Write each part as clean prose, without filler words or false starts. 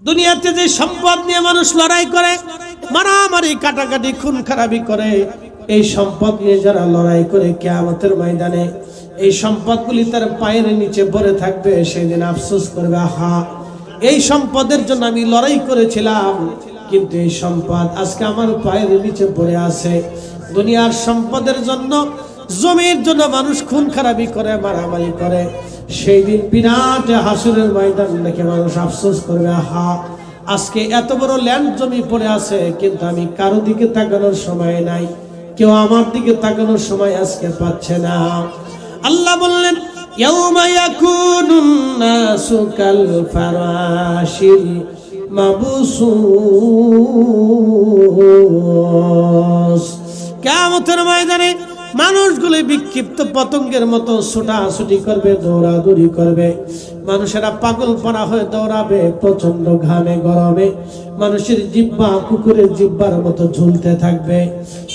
দুনিয়াতে যে সম্পদ নিয়ে মানুষ লড়াই করে, মারামারি কাটাকাটি খুন খারাপি করে, এই সম্পদ নিয়ে যারা লড়াই করে কিয়ামতের ময়দানে এই সম্পদগুলি তার পায়ের নিচে পড়ে থাকবে। সেদিন আফসোস করবে, আহা, এই সম্পদের জন্য আমি লড়াই করেছিলাম, কিন্তু এই সম্পদ আজকে আমার পায়ের নিচে পড়ে আছে। দুনিয়ার সম্পদের জন্য, জমির জন্য মানুষ খুন খারাপি করে, মারামারি করে। সেই দিন বিরাট হাসরের ময়দান দেখে মানুষ আফসোস করবে, আহা, আজকে এত বড় ল্যান্ড জমি পড়ে আছে, কিন্তু আমি কারো দিকে তাকানোর সময় নাই, কেউ আমার দিকে তাকানোর সময় আজকে পাচ্ছে না। আল্লাহ বললেন, ইয়াউমা ইয়াকুনুন নাসু কাল ফারাশিল মাবসুস। কিয়ামতের ময়দানে মানুষগুলো বিক্ষিপ্ত পতঙ্গের মতো ছোটাছুটি করবে, দৌড়াদৌড়ি করবে। মানুষেরা পাগল পারা হয়ে দৌড়াবে, প্রচন্ড ঘামে গরমে মানুষের জিহ্বা কুকুরের জিহ্বার মতো ঝুলতে থাকবে,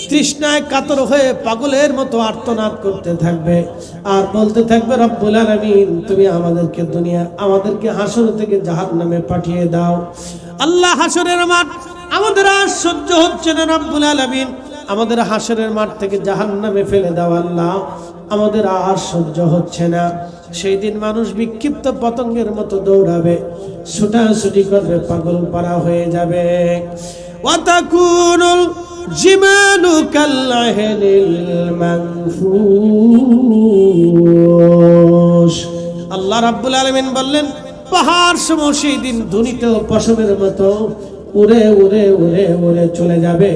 তৃষ্ণায় কাতর হয়ে পাগলের মতো আর্তনাদ করতে থাকবে, আর বলতে থাকবে, রব্বুল আলামিন, তুমি আমাদেরকে হাসর থেকে জাহান্নামে পাঠিয়ে দাও। আল্লাহ, হাসরের মাঠ আমাদের আর সহ্য হচ্ছে না, রব্বুল আলামিন আমাদের হাসরের মাঠ থেকে জাহান্নামে ফেলে দাও। আল্লাহ, আমাদের আর সহ্য হচ্ছে না। সেই দিন মানুষ বিক্ষিপ্ত পতঙ্গের মতো দৌড়াবে, ছুটাছুটি করবে, পাগল পারা হয়ে যাবে। ওয়াতাকুনুল জিমালু কাল্লাহিল মানফুশ। আল্লাহ রাব্বুল আলামিন বললেন, পাহাড় সমূহ সেই দিন ধ্বনিত পশমের মতো উড়ে উড়ে উড়ে উড়ে চলে যাবে।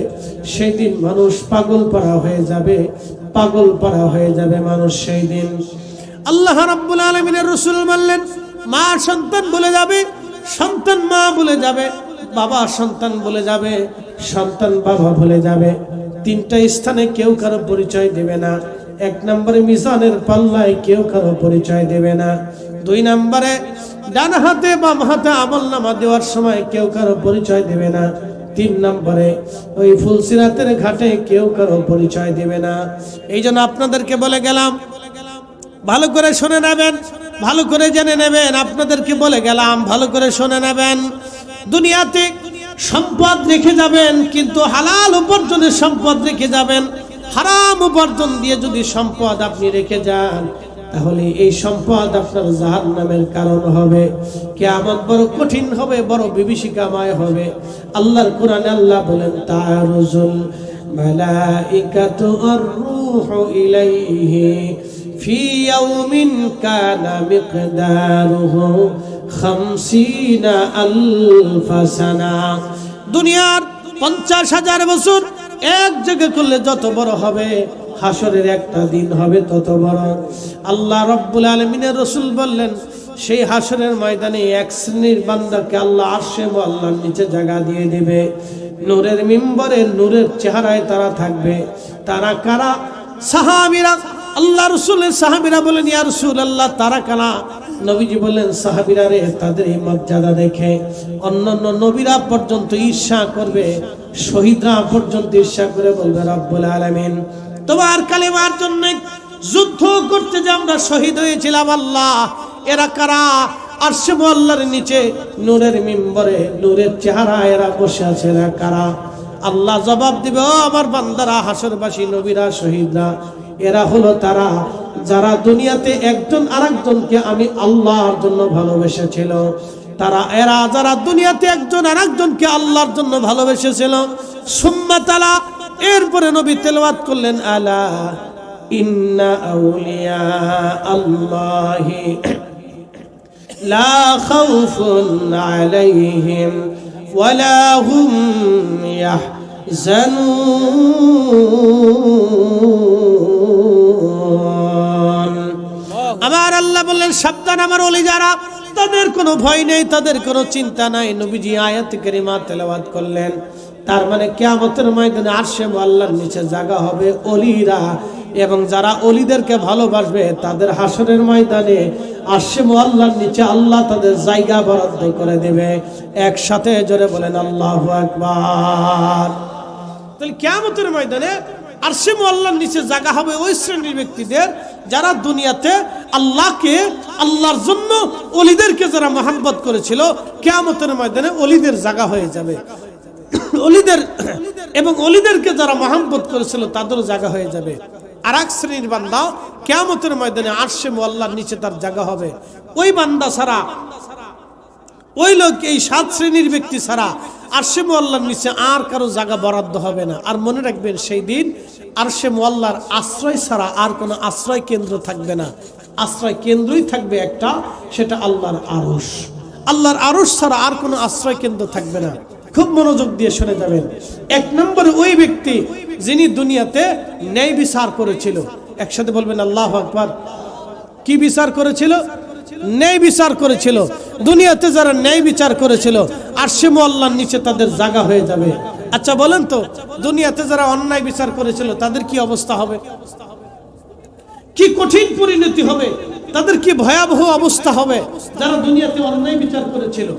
সেই দিন মানুষ পাগল পারা হয়ে যাবে, পাগল পারা হয়ে যাবে মানুষ সেই দিন। আল্লাহ রাব্বুল আলামিনের রাসূল বললেন, মা সন্তান বলে যাবে, সন্তান মা বলে যাবে, বাবা সন্তান বলে যাবে, সন্তান বাবা বলে যাবে। তিনটা স্থানে কেউ কারো পরিচয় দেবে না। এক নম্বরে মিজানের পাল্লায় কেউ কারো পরিচয় দেবে না। দুই নম্বরে ডান হাতে বাম হাতে আমলনামা দেওয়ার সময় কেউ কারো পরিচয় দেবে না। তিন নম্বরে ওই ফুলসিরাতের ঘাটে কেউ কারো পরিচয় দেবে না। এই জন্য আপনাদেরকে বলে গেলাম, ভালো করে শুনে নেবেন, ভালো করে জেনে নেবেন। আপনাদেরকে বলে গেলাম, ভালো করে শুনে নেবেন। দুনিয়াতে সম্পদ রেখে যাবেন, কিন্তু হালাল উপার্জনের সম্পদ রেখে যাবেন। হারাম উপার্জন দিয়ে যদি সম্পদ আপনি রেখে যান, তাহলে এই সম্পদ আপনার জাহান্নামের কারণ হবে। কিয়ামত বড় কঠিন হবে, বড় বিভীষিকাময় হবে। আল্লাহর কোরআনে আল্লাহ বলেন, তারুজুল মালাইকাতু আর-রূহু ইলাইহি ফি ইয়াউমিন কানা মিকদারুহু 50 আলফা সানা। দুনিয়ার 50,000 বছর এক জায়গায় করলে যত বড় হবে, হাসরের একটা দিন হবে তত বড়। আল্লাহ রাব্বুল আলামিনের রাসূল বললেন, সেই হাসরের ময়দানে এক শ্রেণীর বান্দাকে আল্লাহ আরশে আল্লাহর নিচে জায়গা দিয়ে দেবে। নূরের মিম্বরে নূরের চেহারায় তারা থাকবে। তারা কারা? সাহাবীরা। আল্লাহ রাসূলের সাহাবীরা বলেন, ইয়া রাসূলুল্লাহ, তারা কারা? নবীজি বললেন, সাহাবীরা রে, তাদের এই মর্যাদা দেখে অন্যান্য নবীরা পর্যন্ত ঈর্ষা করবে, শহীদরা পর্যন্ত ঈর্ষা করে বলবে, রব্বুল আলামিন, তোমার কালেমার জন্য যুদ্ধ করতে যে আমরা শহীদ হয়েছিলাম, আল্লাহ, এরা কারা? আরশে আল্লাহর নিচে নূরের মিম্বরে নূরের চেহারা এরা বসে আছে, এরা কারা? আল্লাহ জবাব দিবে, ও আমার বান্দারা, হাসরবাসী নবীরা, শহীদরা, এরা হলো তারা যারা দুনিয়াতে একজন আরেকজনকে আমি আল্লাহর জন্য ভালোবেসেছিল। এরা যারা দুনিয়াতে একজন আরেকজনকে আল্লাহর জন্য ভালোবেসেছিল। সুম্মা তালা, এরপরে নবী তেলাওয়াত করলেন, আলা ইন্না আউলিয়া আল্লাহি লা খাউফুন আলাইহিম ওয়ালা হুম ইয়াহজানুন। আমার আল্লাহ বললেন, সাবধান, আমার ওলি যারা, তাদের কোনো ভয় নেই, তাদের কোনো চিন্তা নাই। নবীজি আয়াত কারিমা তেলাওয়াত করলেন। তার মানে কিয়ামতের ময়দানে আরশে আল্লাহর নিচে জায়গা হবে ওলিরা, এবং যারা ওলিদেরকে ভালোবাসবে তাদের হাসরের ময়দানে আরশে আল্লাহর নিচে আল্লাহ তাদের জায়গা বরাদ্দ করে দেবে। একসাথে জোরে বলেন আল্লাহু আকবার। তাহলে কিয়ামতের ময়দানে আরশে মুআল্লার নিচে জায়গা হবে ওই শ্রেণীর ব্যক্তিদের যারা দুনিয়াতে আল্লাহকে, আল্লাহর জন্য ওলিদেরকে যারা মহব্বত করেছিল, কিয়ামতের ময়দানে ওলিদের জায়গা হয়ে যাবে। ওলিদের এবং ওলিদেরকে যারা মহব্বত করেছিল তাদেরও জায়গা হয়ে যাবে। আর এক শ্রেণীর বান্দা কিয়ামতের ময়দানে আরশে মুআল্লার নিচে তার জায়গা হবে। ওই বান্দা ছাড়া, ওই লোক, এই 7 শ্রেণীর ব্যক্তি ছাড়া আরশে মুআল্লার নিচে আর কারো জায়গা বরাদ্দ হবে না। আর মনে রাখবেন, সেই দিন আরশে মুআল্লার আশ্রয় ছাড়া আর কোনো আশ্রয় কেন্দ্র থাকবে না। আশ্রয় কেন্দ্রই থাকবে একটা, সেটা আল্লাহর আরশ। আল্লাহর আরশ ছাড়া আর কোনো আশ্রয় কেন্দ্র থাকবে না। খুব মনোযোগ দিয়ে শুনে যাবেন। 1 নম্বরে ওই ব্যক্তি যিনি দুনিয়াতে ন্যায় বিচার করেছিল। একসাথে বলবেন আল্লাহু আকবার। কি বিচার করেছিল? ন্যায় বিচার করেছিল। দুনিয়াতে যারা ন্যায় বিচার করেছিল আরশে মুআল্লার নিচে তাদের জায়গা হয়ে যাবে। আচ্ছা বলেন তো, দুনিয়াতে যারা অন্যায় বিচার করেছিল তাদের কি অবস্থা হবে? কি কঠিন পরিণতি হবে, তাদের কি ভয়াবহ অবস্থা হবে যারা দুনিয়াতে অন্যায় বিচার করেছিল,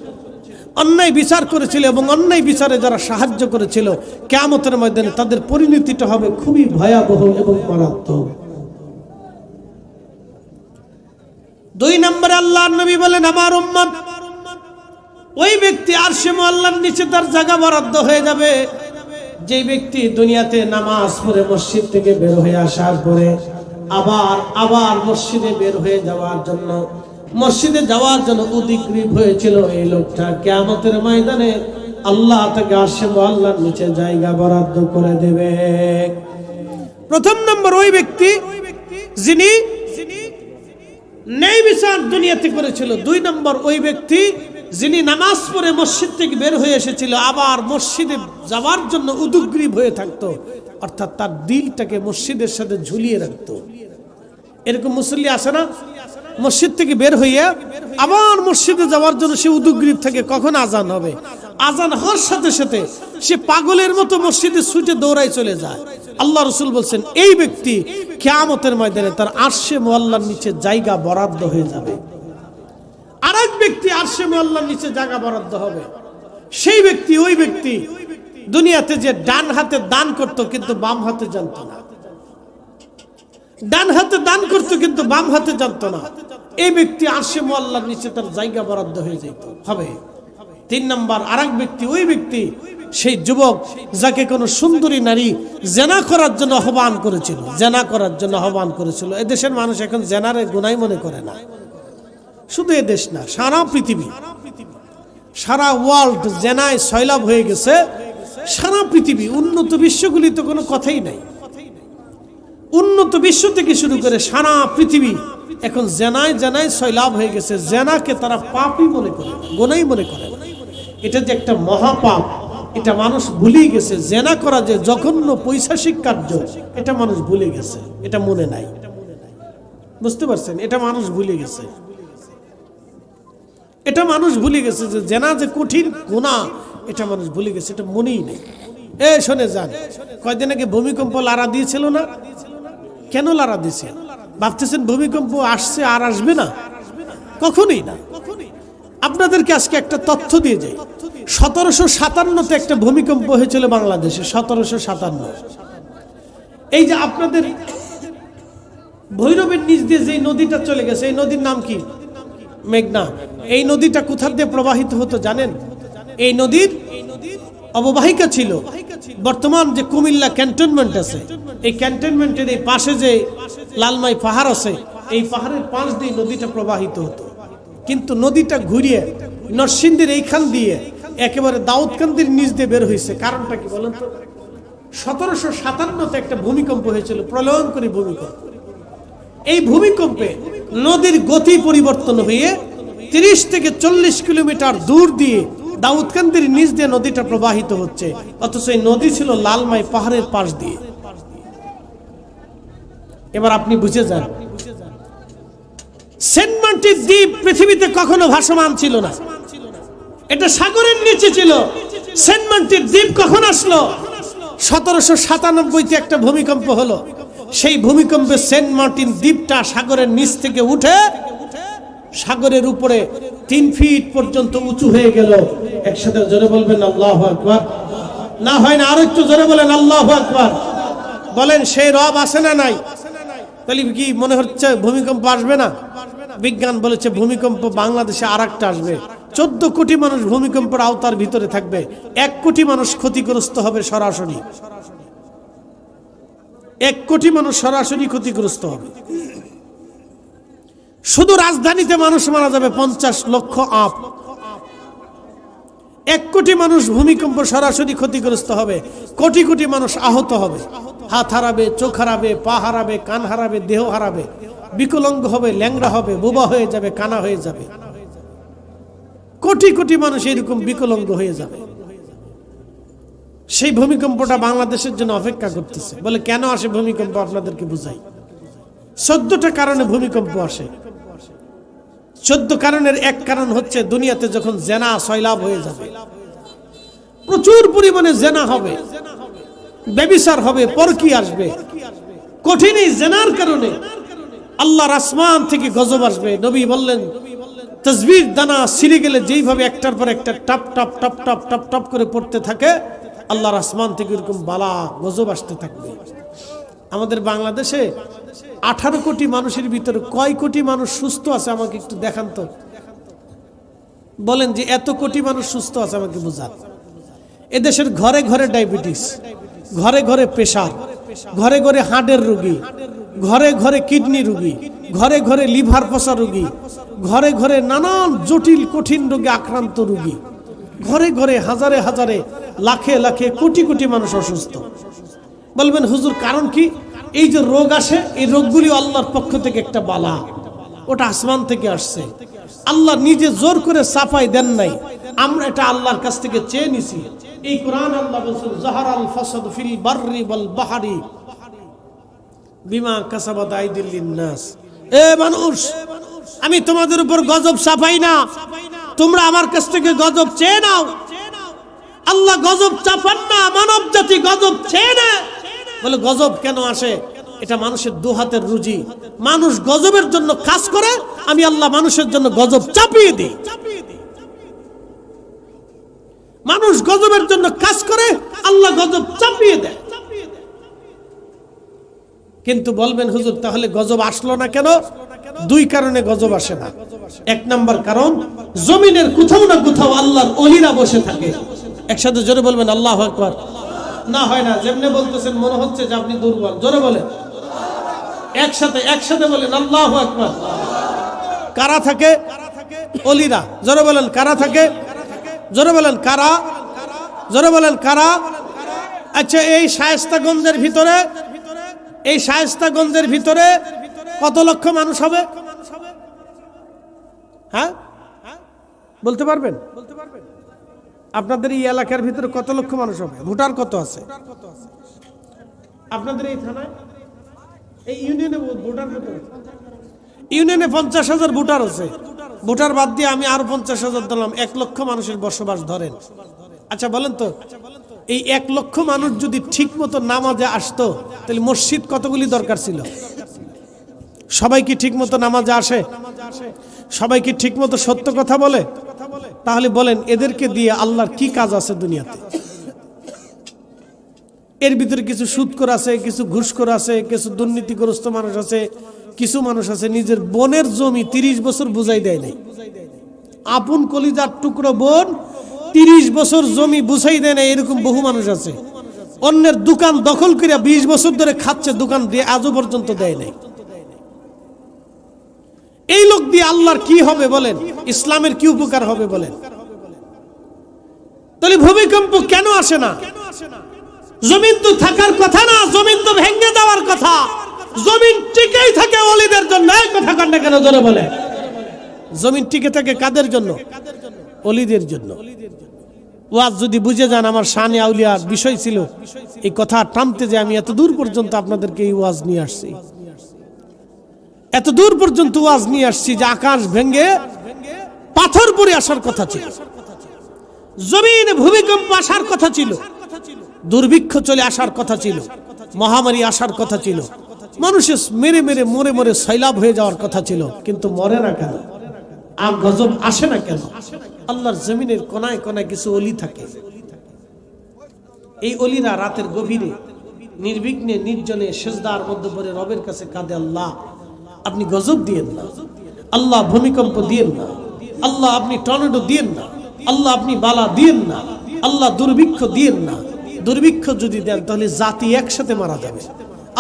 অন্যায় বিচার করেছিল এবং অন্যায় বিচারে যারা সাহায্য করেছিল, কিয়ামতের ময়দানে তাদের পরিণতিটা হবে খুবই ভয়াবহ এবং মারাত্মক। 2 নম্বরে আল্লাহর নবী বলেন, আমার উম্মত ওই ব্যক্তি আরশে মুআল্লার নিচে তার জায়গা বরাদ্দ হয়ে যাবে যে ব্যক্তি দুনিয়াতে নামাজ পড়ে মসজিদ থেকে বের হয়ে আসার পরে আবার মসজিদে বের হয়ে যাওয়ার জন্য উদ্গ্রীব হয়েছিল। এই লোকটা কিয়ামতের ময়দানে আল্লাহ তাকে আরশে মুআল্লার নিচে জায়গা বরাদ্দ করে দেবে। প্রথম নম্বর ওই ব্যক্তি যিনি ন্যায় বিচার দুনিয়াতে করেছিল। 2 নম্বর ওই ব্যক্তি যিনি নামাজ পড়ে মসজিদ থেকে বের হয়ে এসেছিল, আবার মসজিদে যাওয়ার জন্য উদ্গ্রীব হয়ে থাকতো, অর্থাৎ তার দিলটাকে মসজিদের সাথে ঝুলিয়ে রাখতো। এরকম মুসল্লি আছে না? মসজিদ থেকে বের হইয়া আবার মসজিদে যাওয়ার জন্য সে উদ্গ্রীব থাকে, কখন আজান হবে। আজান হওয়ার সাথে সাথে সে পাগলের মতো মসজিদে ছুটে দৌড়ায় চলে যায়। আল্লাহ রাসূল বলছেন, এই ব্যক্তি কিয়ামতের ময়দানে তার আরশে মুআল্লার নিচে জায়গা বরাদ্দ হয়ে যাবে। আরেক ব্যক্তি আরশে মুআল্লার নিচে জায়গা বরাদ্দ হবে। সেই ব্যক্তি ওই ব্যক্তি দুনিয়াতে যে ডান হাতে দান করত কিন্তু বাম হাতে জানতো না, ডান হাতে দান করত কিন্তু বাম হাতে জানতো না। এই ব্যক্তি আরশে মুআল্লার নিচে তার জায়গা বরাদ্দ হয়ে যেত হবে। 3 নম্বর আরেক ব্যক্তি ওই ব্যক্তি সেই যুবক যাকে কোনো সুন্দরী নারী জেনা করার জন্য আহ্বান করেছিল, জেনা করার জন্য আহ্বান করেছিল। এদেশের মানুষ এখন জেনারে গুনাহ মনে করে না। শুধু এদেশ না, সারা পৃথিবী, সারা ওয়ার্ল্ড জেনায় সয়লাব হয়ে গেছে। সারা পৃথিবী, উন্নত বিশ্বগুলি তো কোনো কথাই নাই। উন্নত বিশ্ব থেকে শুরু করে সারা পৃথিবী এখন জেনায় সয়লাব হয়ে গেছে। জেনাকে তারা পাপই মনে করে, গুনাহই মনে করে। এটা যে একটা মহাপাপ, এটা মানুষ ভুলে গেছে। জেনা করা যে জঘন্য পৈশাচিক কার্য, এটা মানুষ ভুলে গেছে, এটা মনে নাই। বুঝতে পারছেন? এটা মানুষ ভুলে গেছে। এটা মানুষ ভুলে গেছে যে জেনা যে কঠিন গুনাহ, এটা মানুষ ভুলে গেছে, এটা মনেই নেই। শোনে যান, কয়দিন আগে ভূমিকম্প লারা দিয়েছিল না? কেন লারা দিয়েছে? ভাবতেছেন ভূমিকম্প আসছে আর আসবে না? কখনোই না। আপনাদেরকে আজকে একটা তথ্য দিয়ে যাই। 1757-তে একটা ভূমিকম্প হয়েছিল বাংলাদেশে। 1757। এই যে আপনাদের ভৈরবের নিচ দিয়ে যে নদীটা চলে গেছে, এই নদীর নাম কি? মেঘনা। এই নদীটা কোথা দিয়ে প্রবাহিত হতো জানেন? এই নদীর অববাহিকা ছিল বর্তমান যে কুমিল্লা ক্যান্টনমেন্ট আছে, এই ক্যান্টনমেন্টের এই পাশে যে লালমাই পাহাড় আছে, এই পাহাড়ের পাশ দিয়ে নদীটা প্রবাহিত হতো। কিন্তু নদীটা ঘুরিয়ে নরসিংদীর এইখান দিয়ে একেবারে দাউদকান্দির নিচ দিয়ে বের হয়েছে। কারণটা কি বলেন তো? 1757-তে একটা ভূমিকম্প হয়েছিল, প্রলয়ঙ্করী ভূমিকম্প। এই ভূমিকম্পে নদীর গতি পরিবর্তন হয়ে 30 থেকে 40 কিলোমিটার দূর দিয়ে দাউদকান্দির নিচ দিয়ে নদীটা প্রবাহিত হচ্ছে, অথচ এই নদী ছিল লালমাই পাহাড়ের পাশ দিয়ে। এবার আপনি বুঝে যান, সেন্ট মার্টিন দ্বীপ পৃথিবীতে কখনো ভাসমান ছিল না, এটা সাগরের নিচে ছিল। সেন্ট মার্টিন দ্বীপ কখন আসলো? 1797-তে একটা ভূমিকম্প হলো। সেই ভূমিকম্পে সেন্ট মার্টিন দ্বীপটা সাগরের নিচ থেকে উঠে সাগরের উপরে 3 ফিট পর্যন্ত উঁচু হয়ে গেল। একসাথে জোরে বলবেন আল্লাহু আকবার। না হয় না, আরো একটু জোরে বলেন আল্লাহু আকবার। বলেন সেই রব আছে না নাই? তাহলে কি মনে হচ্ছে ভূমিকম্প আসবে না? বিজ্ঞান বলেছে ভূমিকম্প বাংলাদেশে আরেকটা আসবে। 14 কোটি মানুষ ভূমিকম্পের আওতার ভিতরে থাকবে, 1 কোটি মানুষ ক্ষতিগ্রস্ত হবে সরাসরি। 1 কোটি মানুষ সরাসরি ক্ষতিগ্রস্ত হবে। শুধু রাজধানীতে মানুষ মারা যাবে 50 লক্ষ আপ। 1 কোটি মানুষ ভূমিকম্প সরাসরি ক্ষতিগ্রস্ত হবে, কোটি কোটি মানুষ আহত হবে, হাত হারাবে, চোখ হারাবে, পা হারাবে, কান হারাবে, দেহ হারাবে, বিকলাঙ্গ হবে, ল্যাংড়া হবে, বোবা হয়ে যাবে, কানা হয়ে যাবে। কোটি কোটি মানুষ এরকম বিকলাঙ্গ হয়ে যাবে। সেই ভূমিকম্পটা বাংলাদেশের জন্য অপেক্ষা করতেছে। বলে কেন আসে ভূমিকম্প? আপনাদেরকে বুঝাই। 14টা কারণে ভূমিকম্প আসে। 14 কারণের এক কারণ হচ্ছে দুনিয়াতে যখন জেনা সয়লাব হয়ে যাবে, প্রচুর পরিমাণে জেনা হবে, ব্যভিচার হবে, পরকীয়া আসবে। কঠিন এই জেনার কারণে আল্লাহর আসমান থেকে গজব আসবে। নবী বললেন তাসবির দানা ছিঁড়ে গেলে যেইভাবে একটার পর একটা top top top top top top করে পড়তে থাকে, আল্লাহর আসমান থেকে এরকম বালা গজব আসতে থাকবে। আমাদের বাংলাদেশে 18 কোটি মানুষের ভিতরে কয় কোটি মানুষ সুস্থ আছে আমাকে একটু দেখান তো। বলেন যে এত কোটি মানুষ সুস্থ আছে, আমাকে বুঝান। এদেশের ঘরে ঘরে ডায়াবেটিস, ঘরে ঘরে প্রেশার, ঘরে ঘরে হার্টের রোগী, ঘরে ঘরে কিডনি রোগী, ঘরে ঘরে লিভার পচা রোগী, ঘরে ঘরে নানান জটিল কঠিন রোগে আক্রান্ত রোগী, ঘরে ঘরে হাজারে হাজারে লাখে লাখে কোটি কোটি মানুষ অসুস্থ। বলবেন হুজুর কারণ কি? এই যে রোগ আসে, এই রোগগুলি আল্লাহর পক্ষ থেকে একটা বালা, ওটা আসমান থেকে আসছে। আল্লাহ নিজে জোর করে সাফাই দেন নাই, আমরা এটা আল্লাহর কাছ থেকে চেয়ে নিছি। এই কোরআন আল্লাহ বলেছেন যাহারাল ফাসাদ ফিল বাররি ওয়াল বাহরি বিমা কাসাবাত আইদিল লিন্নাস। এ মানুষ, আমি তোমাদের উপর গজব চাপাই না, তোমরা আমার কাছ থেকে গজব চেয়ে নাও। আল্লাহ গজব চাপান না, মানব জাতি গজব চেয়ে না। বলে গজব কেন আসে? এটা মানুষের দুহাতের রুজি। মানুষ গজবের জন্য কাজ করে, আমি আল্লাহ মানুষের জন্য গজব চাপিয়ে দিই। মানুষ গজবের জন্য কাজ করে, আল্লাহ গজব চাপিয়ে দেয়। কিন্তু বলবেন হুজুর তাহলে গজব আসলো না কেন? 2 কারণে গজব আসে না। 1 নাম্বার কারণ, জমিনের কোথাও না কোথাও আল্লাহর ওলিরা বসে থাকে। একসাথে জোরে বলবেন আল্লাহু আকবার। না হয় না, যেমনি বলতেছেন মনে হচ্ছে যে আপনি দুর্বল। জোরে বলেন, একসাথে বলেন আল্লাহু আকবার। কারা থাকে? ওলিরা। জোরে বলেন কারা থাকে? জোরে বলেন কারা? জোরে বলেন কারা? আচ্ছা, এই শায়েস্তাগঞ্জের ভিতরে কত লক্ষ মানুষ হবে? হ্যাঁ, বলতে পারবেন? আপনাদের এই এলাকার ভিতরে কত লক্ষ মানুষ হবে? ভোটার কত আছে আপনাদের এই থানায়? এই ইউনিয়নে ভোটার কত আছে? ইউনিয়নে 50,000 ভোটার আছে। ভোটার বাদ দিয়ে আমি আরো 50,000 দিলাম, 1 লক্ষ মানুষের বসবাস ধরেন। আচ্ছা বলেন তো, এই 1 লক্ষ মানুষ যদি ঠিক মতো নামাজে আসতো, তাহলে মসজিদ কতগুলি দরকার ছিল? সবাই কি ঠিক মতো নামাজে আসে? সবাই কি ঠিক মতো সত্য কথা বলে? তাহলে বলেন এদেরকে দিয়ে আল্লাহর কি কাজ আছে দুনিয়াতে? এর ভিতরে কিছু সুদখোর আছে, কিছু ঘুষখোর আছে, কিছু দুর্নীতিগ্রস্ত মানুষ আছে, কিছু মানুষ আছে নিজের বোনের জমি 30 বছর বুঝাই দেয় নাই। আপন কলিজার টুকরো বোন 30 বছর জমি বুঝাই দেয় না, এরকম বহু মানুষ আছে। অন্যের দোকান দখল করে 20 বছর ধরে খাচ্ছে, দোকান দিয়ে আজও পর্যন্ত দেয় নাই। এই লোক দিয়ে আল্লাহর কি হবে বলেন? ইসলামের কি উপকার হবে বলেন? তাহলে ভূমিকম্প কেন আসে না? জমিন তো থাকার কথা না, জমিন তো ভেঙে যাওয়ার কথা। জমিন টিকেই থাকে ওলিদের জন্য। এই কথা কান্না কেন জোরে বলে? জমিন টিকে থাকে কাদের জন্য? ওলিদের জন্য। ওয়াজ যদি বুঝে যান আমার শানে আউলিয়ার বিষয় ছিল, এই কথা টানতে যে আমি এত দূর পর্যন্ত আপনাদেরকে এই ওয়াজ নিয়ে আসছি, এত দূর পর্যন্ত ওয়াজ নিয়ে আসছি যে আকাশ ভেঙে পাথর পড়ে আসার কথা ছিল, জমিনে ভূমিকম্প আসার কথা ছিল, দুর্ভিক্ষ চলে আসার কথা ছিল, মহামারী আসার কথা ছিল, মানুষের মেরে মেরে মরে মরে সয়লাব হয়ে যাওয়ার কথা ছিল। কিন্তু মরে না কেন? আর গজব আসে না কেন? আল্লাহর জমিনের কোনায় কোনায় কিছু অলি থাকে। এই অলিরা রাতের গভীরে নির্বিঘ্নে নির্জনে সিজদার মধ্যে পড়ে রবের কাছে কাঁদে, আল্লাহ আপনি গজব দিয়েন না, আল্লাহ ভূমিকম্প দিয়েন না, আল্লাহ আপনি টর্নেডো দিয়েন না, আল্লাহ আপনি বালা দিয়েন না, আল্লাহ দুর্ভিক্ষ দিয়েন না। দুর্ভিক্ষ যদি দেন তাহলে জাতি একসাথে মারা যাবে।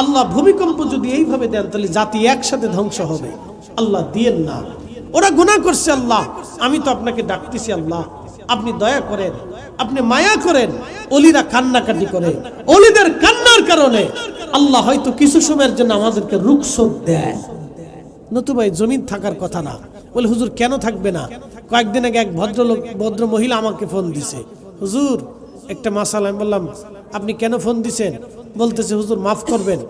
আল্লাহ ভূমিকম্প যদি এইভাবে দেন তাহলে জাতি একসাথে ধ্বংস হবে। আল্লাহ দিয়েন না। ওরা গুনাহ করছে, আল্লাহ আমি তো আপনাকে ডাকতেছি, আল্লাহ আপনি দয়া করেন, আপনি মায়া করেন। ওলিরা কান্নাকাটি করে, ওলিদের কান্নার কারণে আল্লাহ হয়তো কিছু সময়ের জন্য আমাদেরকে রুখসত দেয়। নতুবা এই জমিন থাকার কথা না। বলে হুজুর কেন থাকবে না? কয়েকদিন আগে এক ভদ্র মহিলা আমাকে ফোন দিছে, হুজুর একটা মাসালা। আমি বললাম আপনি কেন ফোন দিছেন? বলতেছে হুজুর মাফ করবেন,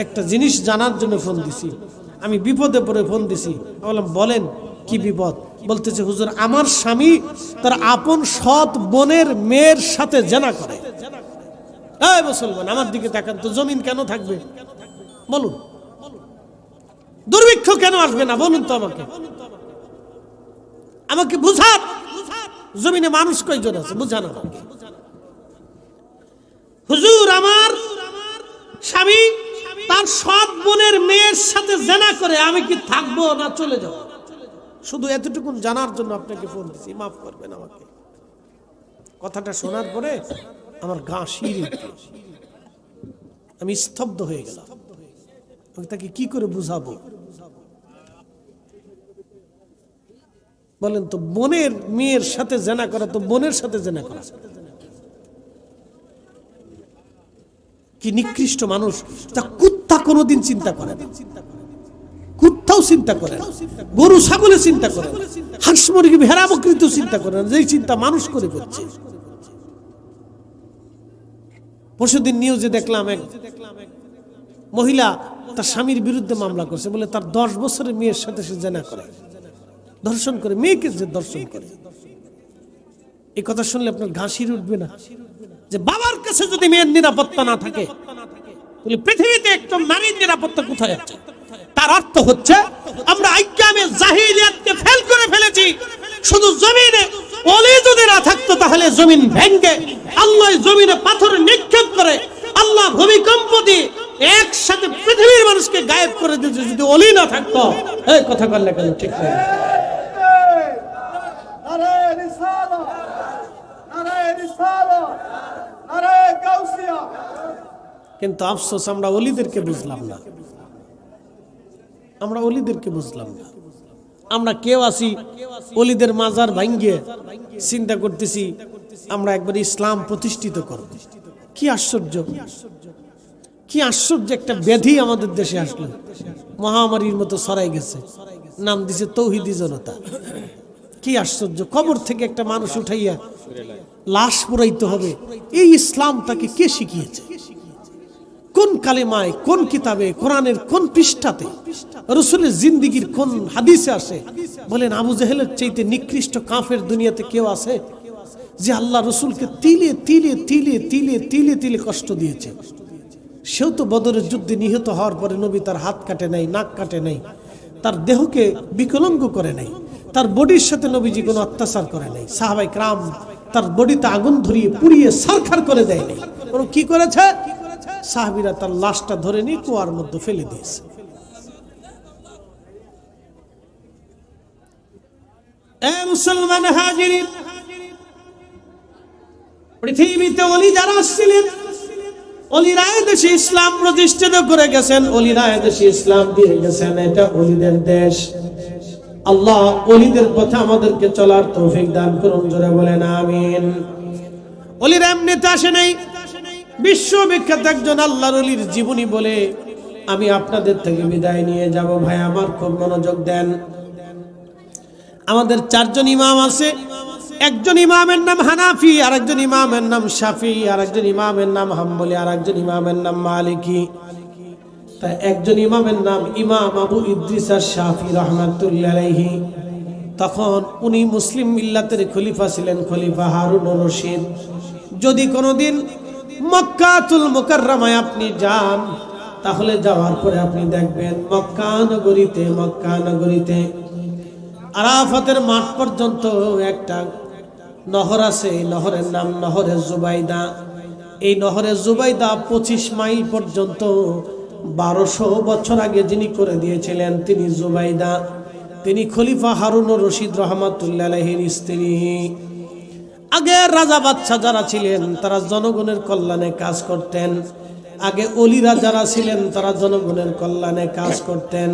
একটা জিনিস জানার জন্য ফোন দিছি, আমি বিপদে পড়ে ফোন দিছি। আমি বললাম বলেন কি বিপদ? বলতেছে হুজুর আমার স্বামী তার আপন সৎ বোনের মেয়ের সাথে জেনা করে। এই মুসলমান আমার দিকে তাকান তো, জমিন কেন থাকবে বলুন? দুর্ভিক্ষ কেন আসবে না বলুন তো আমাকে, আমাকে বুঝান। জমিনে মানুষ কয়জন আছে বুঝান আমাকে। হুজুর আমার স্বামী তার সৎ বোনের মেয়ের সাথে জেনা করে, আমি কি থাকবো না চলে যাব? শুধু এতটুকু জানার জন্য আপনাকে ফোন দিছি, মাফ করবেন আমাকে। কথাটা শোনার পরে আমার গা শিরে উঠল, আমি স্তব্ধ হয়ে গেলাম। আমি তাকে কি করে বুঝাবো বলেন তো? বোনের মেয়ের সাথে জেনা করা তো বোনের সাথে জেনা করা। কি নিকৃষ্ট মানুষ! তা কুত্তা কোনোদিন চিন্তা করে না, কুত্তাও চিন্তা করে না, গরু ছাগলে চিন্তা করে না, হাঁস মুরগি ভেড়া বকরিতেও চিন্তা করে না, যেই চিন্তা মানুষ করে করছে। পরশুদিন নিউজে দেখলাম এক মহিলা তার স্বামীর বিরুদ্ধে মামলা করছে, বলে তার 10 বছরের মেয়ের সাথে সে জেনা করে, ধর্ষণ করে, মেয়েকে যে ধর্ষণ করে। এই কথা শুনলে আপনার ঘা শিরে উঠবে না? যে বাবার কাছে যদি মেয়ের নিরাপত্তা না থাকে তাহলে পৃথিবীতে একদম নারীর নিরাপত্তা কোথায় আছে? তার অর্থ হচ্ছে আমরা আইয়ামে জাহিলিয়াতকে ফেল করে ফেলেছি। শুধু জমিনে ওলি যদি না থাকতো তাহলে জমিন ভেঙে আল্লাহ জমিনে পাথর নিক্ষেপ করে, আল্লাহ ভূমিকম্প দিয়ে একসাথে পৃথিবীর মানুষকে গায়েব করে দিত যদি ওলি না থাকতো। এই কথা বললে কেন ঠিক না? কিন্তু আফসোস আমরা ওলিদেরকে বুঝলাম না, আমরা ওলিদেরকে বুঝলাম না। আমরা কেউ আসি ওলিদের মাজার ভাঙ্গিয়ে চিন্তা করতেছি আমরা একবার ইসলাম প্রতিষ্ঠিত করব। কি আশ্চর্য, কি আশ্চর্য একটা ব্যাধি আমাদের দেশে আসলো, মহামারীর মতো ছড়াই গেছে, নাম দিছে তৌহিদি জনতা। কি আশ্চর্য! কবর থেকে একটা মানুষ উঠাইয়া লাশ পুরাইতে হবে, এই ইসলাম তাকে কে শিখিয়েছে? কোন কালেমায়, কোন কিতাবে, কোরআনের কোন পৃষ্ঠাতে, রাসূলের জিন্দেগীর কোন হাদিসে আসে? বলেন আবু জেহেলের চাইতে নিকৃষ্ট কাফের দুনিয়াতে কেউ আছে যে আল্লাহ রাসূলকে তিলে তিলে তিলে তিলে তিলে তিলে কষ্ট দিয়েছে? সেও তো বদরের যুদ্ধে নিহত হওয়ার পরে নবী তার হাত কাটে নাই, নাক কাটে নাই, তার দেহকে বিকলাঙ্গ করে নাই, তার বডির সাথে নবীজি কোনো অত্যাচার করে নাই। সাহাবায়ে কেরাম তার বডিতে আগুন ধরিয়ে পুড়িয়ে সারখার করে দেয় নাই। ওরা কি করেছে? সাহাবীরা তার লাশটা ধরে নিয়ে কুয়ার মধ্যে ফেলে দিয়েছে। এ মুসলমান হাজিরিন, পৃথিবীতে ওলি যারা ছিলেন, ওলিরা দেশে ইসলাম প্রতিষ্ঠিত করে গেছেন, ওলিরা দেশে ইসলাম দিয়ে গেছেন। এটা ওলিদের দেশ। আল্লাহ ওলিদের পথে আমাদেরকে চলার তৌফিক দান করুন, জোরে বলেন আমিন। ওলিরা এমনিতে আসে নাই, বিশ্ববিখ্যাত একজন আল্লাহর ওলির জীবনী বলে আমি আপনাদের থেকে বিদায় নিয়ে যাব। ভাই আমার খুব মনোযোগ দেন। আমাদের 4 জন ইমাম আছে। একজন ইমামের নাম হানাফি, আরেকজন ইমামের নাম শাফি, আরেকজন ইমামের নাম হাম্বলি, আরেকজন ইমামের নাম মালিকি। তাই একজন ইমামের নাম ইমাম আবু ইদ্রিস আশ-শাফি রাহমাতুল্লাহি আলাইহি। তখন উনি মুসলিম মিল্লাতের খলিফা ছিলেন, খলিফা হারুনুর রশিদ। যদি কোনোদিন মক্কাতুল মুকাররমায় আপনি যান তাহলে যাওয়ার পরে আপনি দেখবেন মক্কা নগরীতে আরাফাতের মাঠ পর্যন্ত একটা নহর আছে। নহরের নাম নহরে জুবাইদা। এই নহরে জুবাইদা 25 মাইল পর্যন্ত 1200 বছর আগে যিনি করে দিয়েছিলেন তিনি জুবাইদা, তিনি খলিফা হারুনুর রশিদ রহমাতুল্লাহ আলাইহির স্ত্রী। আগে রাজা বাদশা যারা ছিলেন তারা জনগণের কল্যাণে কাজ করতেন, আগে অলিরা যারা ছিলেন তারা জনগণের কল্যাণে কাজ করতেন,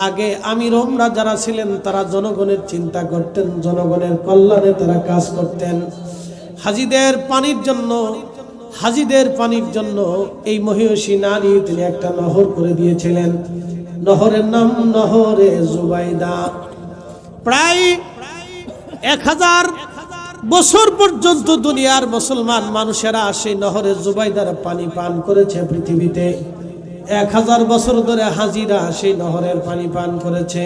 আগে আমির ওমরা যারা ছিলেন তারা জনগণের চিন্তা করতেন, জনগণের কল্যাণে তারা কাজ করতেন। হাজিদের পানির জন্য এই মহিষী নারী তিনি একটা নহর করে দিয়েছিলেন, নহরের নাম নহরে জুবাইদা। প্রায় 1000 বছর পর্যন্ত দুনিয়ার মুসলমান মানুষেরা সেই নহরে জুবাইদার পানি পান করেছে। পৃথিবীতে 1000 বছর ধরে হাজিরা সেই নহরের পানি পান করেছে।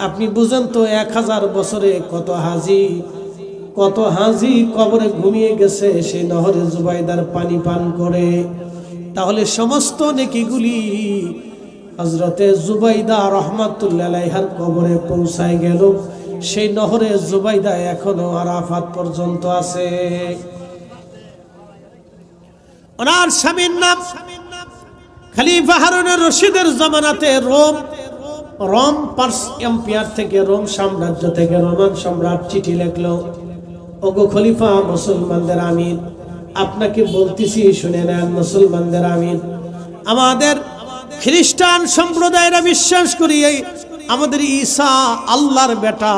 আপনি বুঝেন তো 1000 বছরে কত হাজি কবরে ঘুমিয়ে গেছে সেই নহরে জুবাইদার পানি পান করে। তাহলে সমস্ত নেকিগুলি হযরতে জুবাইদা রাহমাতুল্লাহ আলাইহার কবরে পৌঁছায় গেল। সেই নহরে জুবাইদা এখনো আরাফাত পর্যন্ত আছে। ওনার স্বামীর নাম খলিফা হারুনুর রশিদের জামানাতে রোম পার্স এম্পায়ার থেকে, রোম সাম্রাজ্য থেকে রোমান সম্রাট চিঠি লিখলো, ওগো খলিফা মুসলমানদের আমির, আপনাকে বলতেছি শুনে নেন মুসলমানদের আমির, আমাদের খ্রিস্টান সম্প্রদায়েরা বিশ্বাস করি আমাদের ঈসা আল্লাহর বেটা,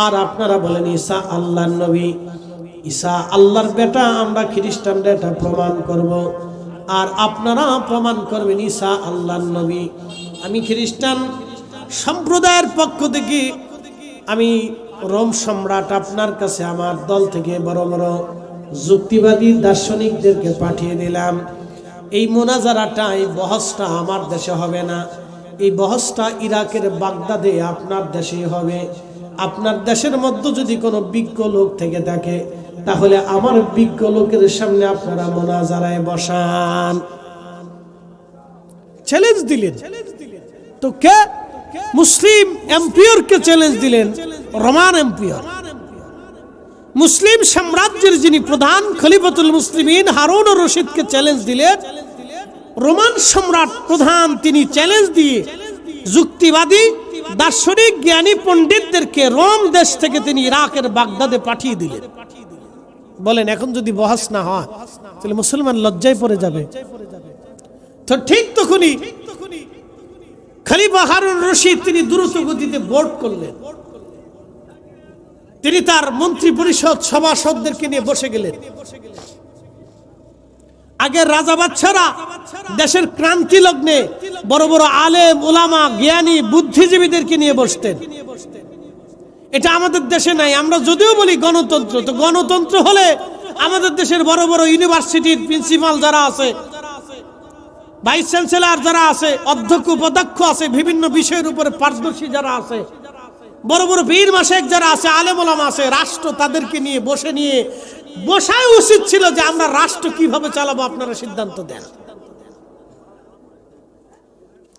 আর আপনারা বলেন ঈসা আল্লাহর নবী। ঈসা আল্লাহর বেটা আমরা খ্রিস্টানরা এটা প্রমাণ করব, আর আপনারা প্রমাণ করবেন ঈসা আল্লাহর নবী। আমি খ্রিস্টান সম্প্রদায়ের পক্ষ থেকে আমি রোম সম্রাট আপনার কাছে আমার দল থেকে বড় বড় যুক্তিবাদী দার্শনিকদেরকে পাঠিয়ে দিলাম। এই মোনাজারাটা, এই বহসটা আমার দেশে হবে না, এই বহসটা ইরাকের বাগদাদে আপনার দেশেই হবে। আপনার দেশের মধ্যে যদি কোনো বিজ্ঞ লোক থেকে থাকে তাহলে আমার বিজ্ঞ লোকের সামনে আপনারা মোনাজারায় বসান। চ্যালেঞ্জ দিলেন তো কে? মুসলিম এম্পায়ারকে চ্যালেঞ্জ দিলেন, রোমান এম্পায়ার। মুসলিম সাম্রাজ্যের যিনি প্রধান খলিফাতুল মুসলিমিন হারুনুর রশিদকে চ্যালেঞ্জ দিলেন। রোমান সম্রাট প্রধান তিনি চ্যালেঞ্জ দিয়ে যুক্তিবাদী দার্শনিক জ্ঞানী পণ্ডিতদেরকে রোম দেশ থেকে তিনি ইরাকের বাগদাদে পাঠিয়ে দিলেন। বলেন এখন যদি বহস না হয় তাহলে মুসলমান লজ্জায় পড়ে যাবে। তো ঠিক তখনই খলিফা হারুনুর রশিদ তিনি দ্রুত গতিতে বোর্ড করলেন। তিনি তার মন্ত্রী পরিষদ সভাসদদেরকে নিয়ে বসে গেলেন। আগে রাজা বাদশারা দেশের ক্রান্তি লগ্নে বড় বড় আলেম উলামা জ্ঞানী বুদ্ধিজীবীদেরকে নিয়ে বসতেন। এটা আমাদের দেশে নাই। আমরা যদিও বলি গণতন্ত্র, তো গণতন্ত্র হলে আমাদের দেশের বড় বড় ইউনিভার্সিটির প্রিন্সিপাল যারা আছে, ভাইস চ্যান্সেলর যারা আছে, অধ্যক্ষ উপাধ্যক্ষ আছে, বিভিন্ন বিষয়ের উপরে পারদর্শী যারা আছে, বড় বড় পীর মাশায়েখ যারা আছে, আলেম ওলামা আছে, রাষ্ট্র তাদেরকে নিয়ে বসাই উচিত ছিল যে আমরা রাষ্ট্র কিভাবে চালাবো আপনারা সিদ্ধান্ত দেন।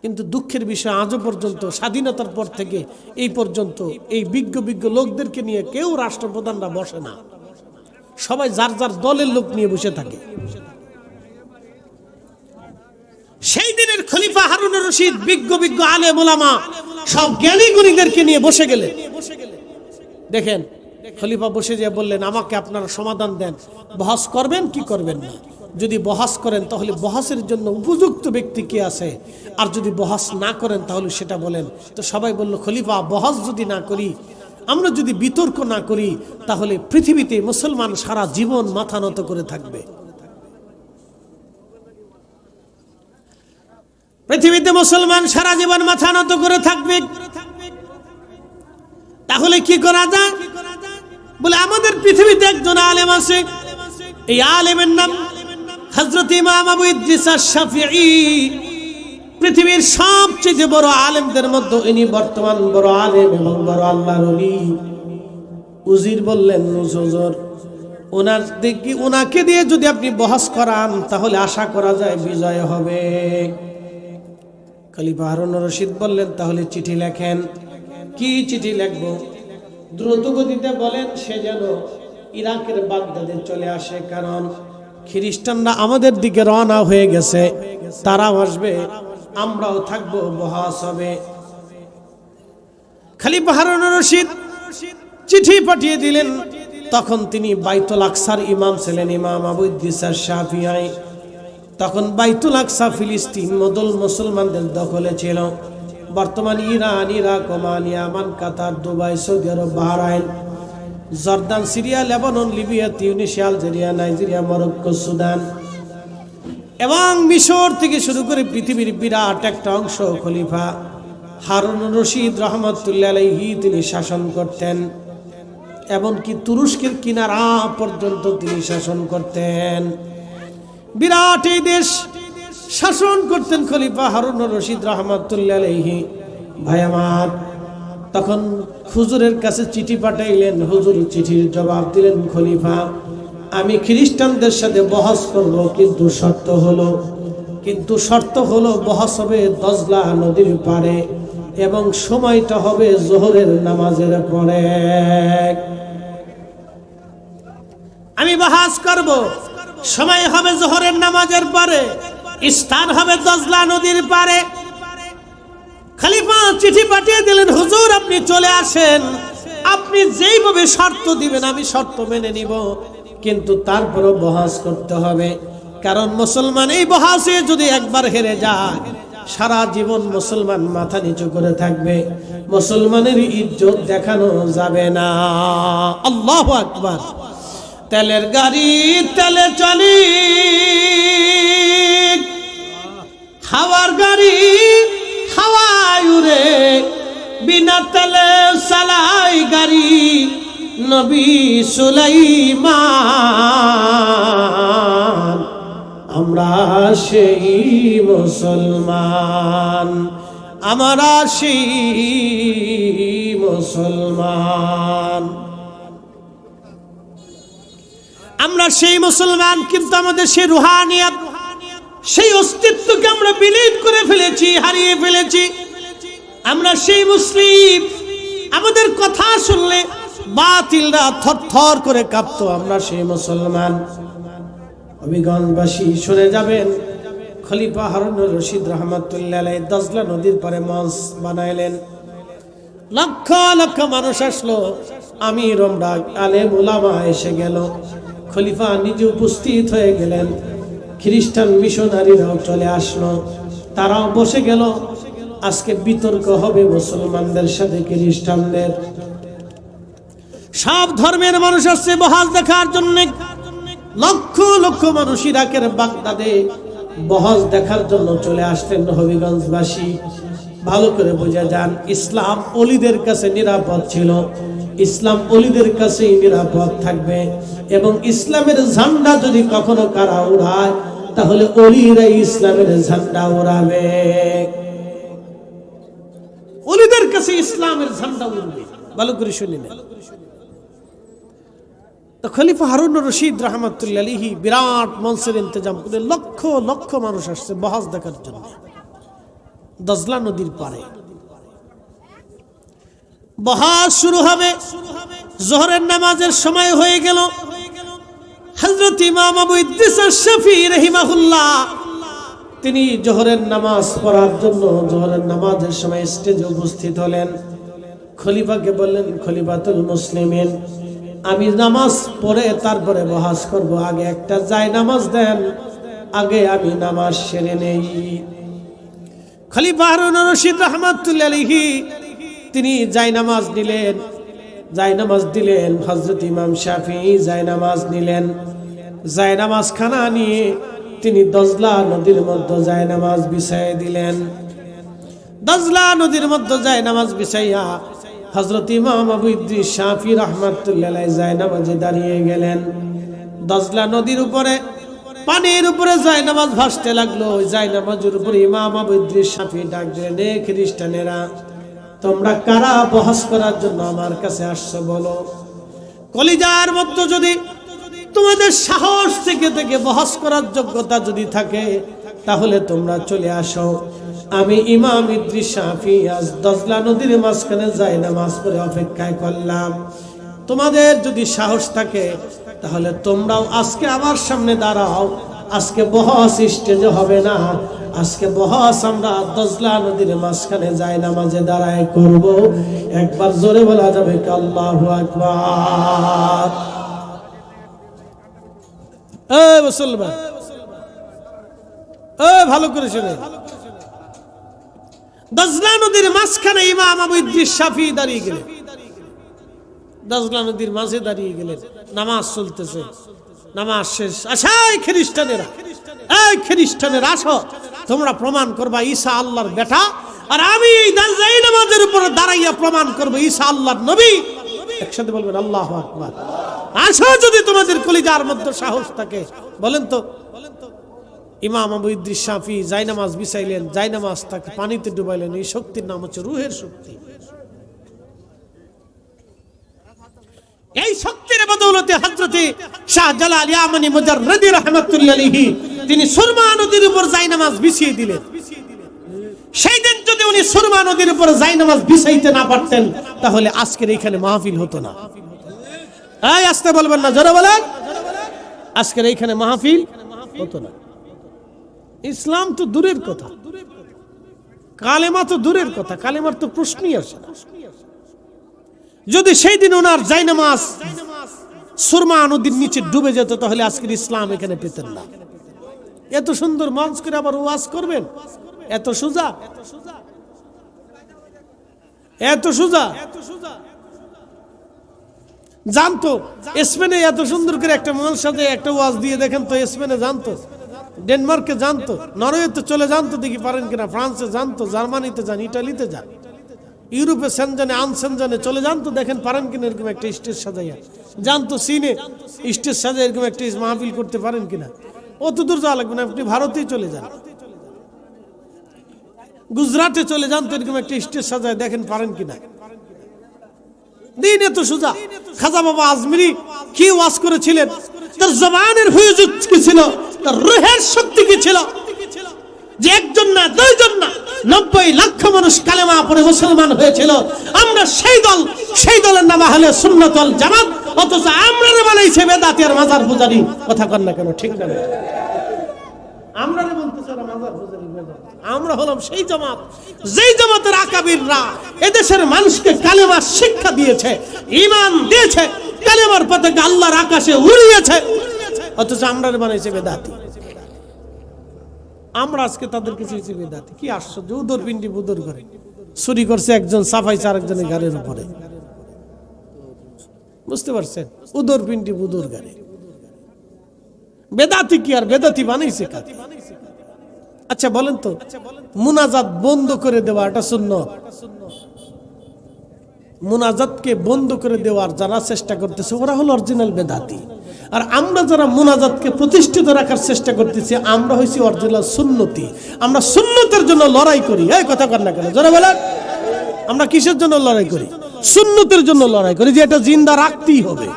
কিন্তু দুঃখের বিষয় আজও পর্যন্ত স্বাধীনতার পর থেকে এই পর্যন্ত এই বিজ্ঞ লোকদেরকে নিয়ে কেউ রাষ্ট্রপ্রধানরা বসে না। সবাই যার যার দলের লোক নিয়ে বসে থাকে। সেই দিনের খলিফা হারুনুর রশিদ বিজ্ঞ আলেম ওলামা সব জ্ঞানী গুণীদেরকে নিয়ে বসে গেলেন। দেখেন খলিফা বসে যেয়ে বললেন, আমাকে আপনারা সমাধান দেন, বহস করবেন কি করবেন না। যদি বহস করেন তাহলে বহসের জন্য উপযুক্ত ব্যক্তি কে আছে, আর যদি বহস না করেন তাহলে সেটা বলেন। তো সবাই বলল, খলিফা বহস যদি না করি, আমরা যদি বিতর্ক না করি, তাহলে পৃথিবীতে মুসলমান সারা জীবন মাথা নত করে থাকবে। পৃথিবীতে মুসলমান সারা জীবন মাথা নত করে থাকবে। তাহলে কি করা যায়? বলে আমাদের পৃথিবীতে একজন আলেম আছে, এই আলেমের নাম হযরত ইমাম আবু ইদ্রিস আশ-শাফিঈ। পৃথিবীর সবচেয়ে বড় আলেমদের মধ্যে ইনি বর্তমান বড় আলেম এবং বড় আল্লাহর ওলি। উজির বললেন, হুজুর ওনাকে দিয়ে যদি আপনি বহস করান তাহলে আশা করা যায় বিজয় হবে। খলিফা হারুনুর রশিদ বললেন, তাহলে চিঠি লেখেন। কি চিঠি লিখবো? দ্রুত গতিতে বলেন সে যেন ইরাকের বাগদাদে চলে আসে, কারণ খ্রিস্টানরা আমাদের দিকে রওনা হয়ে গেছে, তারাও আসবে, আমরাও থাকবো, বহস হবে। খলিফা হারুন রশিদ চিঠি পাঠিয়ে দিলেন। তখন তিনি বাইতুল আকসার ইমাম ছিলেন, ইমাম আবু ইদ্রিস আশ-শাফিঈ। তখন বাইতুল আকসা ফিলিস্তিন মুসলমানদের দখলে ছিল। বর্তমান Iran, Iraq, Oman, Yemen, Qatar, Dubai, Saudi Arab, Bahrain, Jordan, Syria, Lebanon, Libya, Tunisia, Algeria, Nigeria, Morocco, Sudan এবং মিশর থেকে শুরু করে পৃথিবীর বিরাট একটা অংশ খলিফা হারুন রশিদ রহমতুল্লাহ আলাইহি তিনি শাসন করতেন। এমনকি তুরস্কের কিনারা পর্যন্ত তিনি শাসন করতেন। বিরাট এই দেশ শাসন করতেন খলিফা হারুন রশিদ রহমতুল্লাহ আলাইহি। ভাই আমার, তখন হুজুরের কাছে চিঠি পাঠাইলেন। হুজুর চিঠির জবাব দিলেন, খলিফা আমি খ্রিস্টানদের সাথে বহস করব, কিন্তু শর্ত হলো বহস হবে দজলা নদীর পাড়ে এবং সময়টা হবে জোহরের নামাজের পরে। আমি বহস করব, সময় হবে জোহরের নামাজের পরে, স্থান হবে দজলা নদীর পাড়ে। খলিফা চিঠি পাঠিয়ে দিলেন, হুজুর আপনি চলে আসেন, আপনি যেইভাবে শর্ত দিবেন আমি শর্ত মেনে নিব, কিন্তু তারপরও বহস করতে হবে। কারণ মুসলমান এই বহসে যদি একবার হেরে যায়, সারা জীবন মুসলমান মাথা নিচু করে থাকবে, মুসলমানের ইজ্জত দেখানো যাবে না। আল্লাহু আকবার। তেলের গাড়ি তেলে চলি, হাওয়ার গাড়ি হাওয়ায় উড়ে, বিনা তেলে চালাই গাড়ি নবী সুলাইমান। আমরা সেই মুসলমান, আমরা সেই মুসলমান, আমরা সেই মুসলমান। কিন্তু আমাদের সেই রুহানিয়াত, সেই অস্তিত্বকে আমরা বিলীন করে ফেলেছি, হারিয়ে ফেলেছি। আমরা সেই মুসলিম, আমাদের কথা শুনলে বাতিলরা থরথর করে কাঁপতো। আমরা সেই মুসলমান। হবিগঞ্জবাসী শুনে যাবেন, খলিফা হারুন রশিদ রহমতুল্লাহ আলাইহি দজলা নদীর পারে মঞ্চ বানাইলেন। লক্ষ লক্ষ মানুষ আসলো, আমির ওমরা আলেম উলামা এসে গেল। খলিফা নিজে উপস্থিত হয়ে গেলেন। খ্রিস্টান মিশনারিরাও চলে আসলো, তারাও বসে গেল। আজকে বিতর্ক হবে মুসলমানদের সাথে খ্রিস্টানদের। সব ধর্মের মানুষ আসছে বহাস দেখার জন্য। লক্ষ লক্ষ মানুষ ইরাকের বাগদাদে বহাস দেখার জন্য চলে আসতেন। হবিগঞ্জবাসী ভালো করে বুঝে যান, ইসলাম ওলিদের কাছে নিরাপদ ছিল, ইসলাম ওলিদের কাছেই নিরাপদ থাকবে। এবং ইসলামের ঝান্ডা যদি কখনো কারা উড়ায়, তাহলে ওলিরাই ইসলামের ঝান্ডা উড়াবে। ওলিদের কাছে ইসলামের ঝান্ডা উড়বে। ভালো করে শুনে নেন। তো খলিফা হারুন রশিদ রহমতুল্লাহ আলাইহি বিরাট মঞ্চের ইন্তজাম করে লক্ষ লক্ষ মানুষ আসছে বহাস দেখার জন্য দজলা নদীর পারে। বহাস শুরু হবে, জোহরের নামাজের সময় হয়ে গেল। হযরত ইমাম আবু ইদ্রিস আশ-শাফিঈ রাহিমাহুল্লাহ তিনি জোহরের নামাজ পড়ার জন্য জোহরের নামাজের সময় স্টেজে উপস্থিত হলেন। খলিফাকে বললেন, খলিফাতুল মুসলিমিন আমি নামাজ পড়ে তারপরে বহাস করব, আগে একটা জায় নামাজ দেন, আগে আমি নামাজ সেরে নেই। খলিফা হারুন রশিদ রহমতুল্লাহ আলাইহি তিনি জায় নামাজ নিলেন, জায় নামাজ দিলেন। হযরত ইমাম শাফিঈ জায় নামাজ নিলেন। জায় নামাজ খানা নিয়ে তিনি দজলা নদীর মধ্যে জায় নামাজ বিছাইয়ে দিলেন। দজলা নদীর মধ্যে জায় নামাজ বিছাইয়া হযরত ইমাম আবু ইদ্রিস শাফিঈ রাহমাতুল্লাহ আলাইহি জায় নামাজে দাঁড়িয়ে গেলেন। দজলা নদীর উপরে, পানির উপরে জায় নামাজ ভাসতে লাগলো। ওই জায় নামাজের উপরে ইমাম আবু ইদ্রিস শাফিঈ ডাক দিলেন, এ খ্রিস্টানেরা তোমরা কারা বহস করার জন্য আমার কাছে আসছো বলো। কলিজার মধ্যে যদি তোমাদের সাহস থেকে বহস করার যোগ্যতা যদি থাকে, তাহলে তোমরা চলে আসো। আমি ইমাম ইদ্রিস শাফিঈ আজ দজলা নদীর মাঝখানে যাই নামাজ পড়ে অপেক্ষায় করলাম। তোমাদের যদি সাহস থাকে তাহলে তোমরাও আজকে আমার সামনে দাঁড়াও। আজকে বহস স্টেজে হবে না, আজকে বহস আমরা দজলা নদীর মাঝখানে যাই নামাজে দাঁড়ায় করব। একবার জোরে বলা যাবে কি আল্লাহু আকবার? এই মুসলমান, ভালো করে শুনে, দজলা নদীর মাঝখানে ইমাম আবু ইদ্রিস শাফিঈ দাঁড়িয়ে গেলেন। দজলা নদীর মাঝে দাঁড়িয়ে গেলেন, নামাজ চলতেছে, নামাজ শেষ। আসাই খ্রিস্টানেরা, এই খ্রিস্টানেরা আসো, তোমরা প্রমাণ করবা ঈসা আল্লাহর বেটা, আর আমি এই নামাজের উপরে দাঁড়াইয়া প্রমাণ করবো ঈসা আল্লাহর নবী। একসাথে বলবেন আল্লাহু আকবার। আসো যদি তোমাদের কলিজার মধ্যে সাহস থাকে। বলেন তো, ইমাম আবু ইদ্রিস শাফিঈ জায়নামাজ বিছাইলেন, জায়নামাজ তাকে পানিতে ডুবাইলেন। এই শক্তির নাম হচ্ছে রূহের শক্তি। এই শক্তির বদৌলতে হযরতে শাহজালাল ইয়ামানি মুজাররদি রাহমাতুল্লাহ আলাইহি তিনি সুরমা নদীর উপর জায়নামাজ বিছিয়ে দিলেন। সেই দিন যদি উনি সুরমা নদীর উপর জায়নামাজ বিছাইতে না পারতেন তাহলে আজকের এইখানে মাহফিল হতো না। এই আসতে বলবেন না, জোরে বলেন, আজকের এইখানে মাহফিল হতো না। ইসলাম তো দূরের কথা, কালেমা তো দূরের কথা, কালেমার তো প্রশ্নই আসে না। যদি সেই দিন ওনার জায়নামাজ সুরমা নদীর নিচে ডুবে যেত তাহলে আজকের ইসলাম এখানে পেতেন না। এত সুন্দর মঞ্চ করে আবার ওয়াজ করবেন, এত সোজা, এত সোজা। জানতো স্পেনে এত সুন্দর করে একটা মঞ্চ সাথে একটা ওয়াজ দিয়ে দেখেন তো, স্পেনে জানতো, ডেনমার্কে জানতো, নরওয়েতে চলে জানতো দেখি পারেন কিনা, ফ্রান্সে জানতো, জার্মানিতে যান, ইটালিতে যান, ইউরোপে সেনজানে আনসেনজানে চলে জানতো দেখেন পারেন কিনা এরকম একটা স্টেজ সাজাইয়া, জানতো চীনে স্টেজ সাজাই এরকম একটা মাহফিল করতে পারেন কিনা। অত দূর যাওয়া লাগবে না, আপনি ভারতেই চলে যান, গুজরাটে চলে যান, তো এরকম একটা স্টেজ সাজায় দেখেন পারেন কিনা। দিন এত সোজা। খাজা বাবা আজমিরি কি ওয়াজ করেছিলেন, তার জবানের হুজুর কি ছিল, তার রূহের শক্তি কি ছিল, যে একজন না দুইজন না 90 লক্ষ মানুষ কালেমা পড়ে মুসলমান হয়েছিল। আমরা সেই দলের নাম আহলে সুন্নাত ওয়াল জামাত, অথচ আমরা বানাইছে বেদাতি আর মাজার পূজারি। কথা কন না কেন, ঠিক না? আমরা বলতেছি মাজার পূজারি, আমরা হলাম সেই জামাত যেই জামাতের আকাবিররা এদেশের মানুষকে কালেমা শিক্ষা দিয়েছে, ঈমান দিয়েছে, কালেমার পতাকা আল্লাহর আকাশে উড়িয়েছে, অথচ আমরা বানাইছে বেদাতি। আমরা আজকে তাদের কিছু কিছু বেদাতি। কি আশ্চর্য! উদর পিন্ডি বুদর করে চুরি করছে একজন, সাফাইছে আরেকজনের গাড়ির উপরে। বুঝতে পারছেন? উদর পিন্ডি বুদর গাড়ি। বেদাতি কি আর বেদাতি বানাইছে কাজ। আচ্ছা বলেন তো, মুনাজাত বন্ধ করে দেওয়া এটা সুন্নাত? মুনাজাতকে বন্ধ করে দেওয়ার যারা চেষ্টা করতেছে ওরা হলো অরিজিনাল বেদাতি, আর আমরা যারা মুনাজাতকে প্রতিষ্ঠিত রাখার চেষ্টা করতেছি আমরা হইছি অরিজিনাল সুন্নতি। আমরা সুন্নতের জন্য লড়াই করি। এই কথা কর না কেন, জোরে বলেন। আমরা কিসের জন্য লড়াই করি? সুন্নতের জন্য লড়াই করি, যে এটা জিন্দা রাখতেই হবে,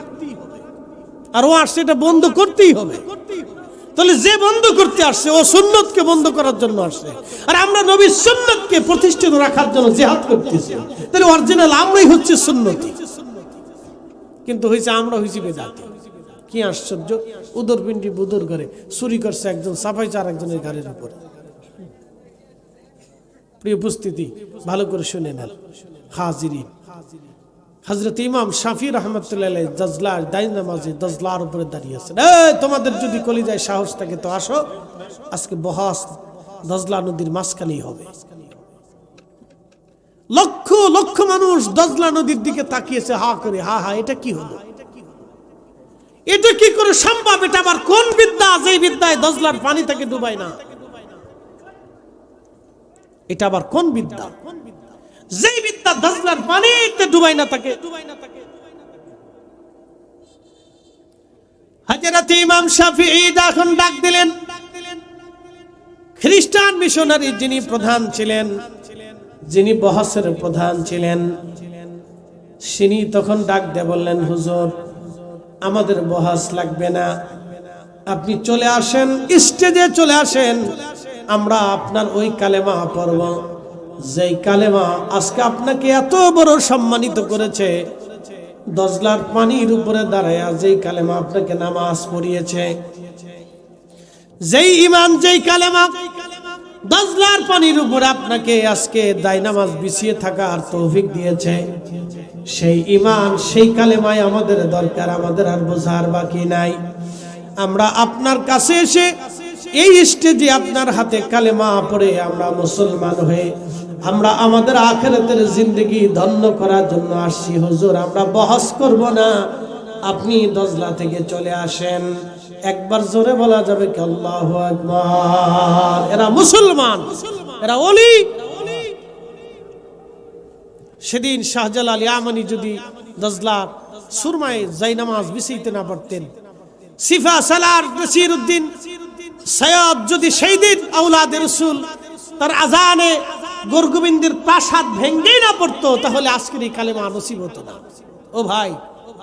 আর ও আসছে এটা বন্ধ করতেই হবে। তাহলে যে বন্ধ করতে আসছে ও সুন্নতকে বন্ধ করার জন্য আসছে, আর আমরা নবীর সুন্নতকে প্রতিষ্ঠিত রাখার জন্য জিহাদ করতেছি। তাহলে অরিজিনাল আমরাই হচ্ছে সুন্নতি, কিন্তু হইছে আমরা হইছি বেদাতি। কি আশ্চর্য! উদর পিন্ডি বুদর করে চুরি করছে একজন, সাফাইছে আর একজনের গাড়ির উপরে। প্রিয় উপস্থিতি, ভালো করে শুনে নেন হাজিরিন, হযরত ইমাম শাফিঈ রাহমাতুল্লাহ আলাইহি দজলার দাইনামাজে দজলার উপরে দাঁড়িয়ে আছেন। তোমাদের যদি কলিজায় সাহস থাকে তো আসো, আজকে বহাস দজলা নদীর মাঝখানেই হবে। লক্ষ লক্ষ মানুষ দজলা নদীর দিকে তাকিয়েছে হা করে, হা হা, এটা কি হলো, এটা কি করে সম্ভব, এটা আবার কোন বিদ্যা যে বিদ্যায় দজলার পানি তাকে ডুবায় না, এটা আবার কোন বিদ্যা যে বিদ্যা দজলার পানিতে ডুবায় না তাকে। হযরত ইমাম শাফিঈ যখন ডাক দিলেন, খ্রিস্টান মিশনারি যিনি প্রধান ছিলেন, যিনি বহসের প্রধান ছিলেন, তিনি তখন ডাক দিয়ে বললেন, হুজুর আমাদের বহস লাগবে না, আপনি চলে আসেন, স্টেজে চলে আসেন, আমরা আপনার ওই কালেমা পড়ব, যেই কালেমা আজকে আপনাকে এত বড় সম্মানিত করেছে, দজলার পানির উপরে দাঁড়ায়া যেই কালেমা আপনাকে নামাজ পড়িয়েছে, যেই ঈমান, যেই কালেমা দজলার পানির উপরে আপনাকে আজকে দায় নামাজ বিছিয়ে থাকার তৌফিক দিয়েছে, সেই ঈমান, সেই কালেমাই আমাদের দরকার, আমাদের আর বোঝার বাকি নাই। আমরা আপনার কাছে এসে এই স্টেজে আপনার হাতে কালেমা পড়ে আমরা মুসলমান হয়ে আমরা আমাদের আখিরাতের জিন্দেগি ধন্য করার জন্য আসছি। হুজুর, আমরা বহস করব না, আপনি দজলা থেকে চলে আসেন। একবার জোরে বলা যাবে কি আল্লাহু আকবার? এরা মুসলমান, এরা ওলি। সেদিন শাহজালাল ইয়ামানি যদি দজলার সুরমায় জায়নামাজ বিছাইতে না পারতেন, সিফা সালার নাসিরউদ্দিন সৈয়দ যদি সেই দিন আওলাদে রাসূল তার আজানে গোরগোবিন্দের প্রাসাদ ভেঙ্গেই না পড়তো, তাহলে আজকের এই কালেমা নসিব হতো না। ও ভাই,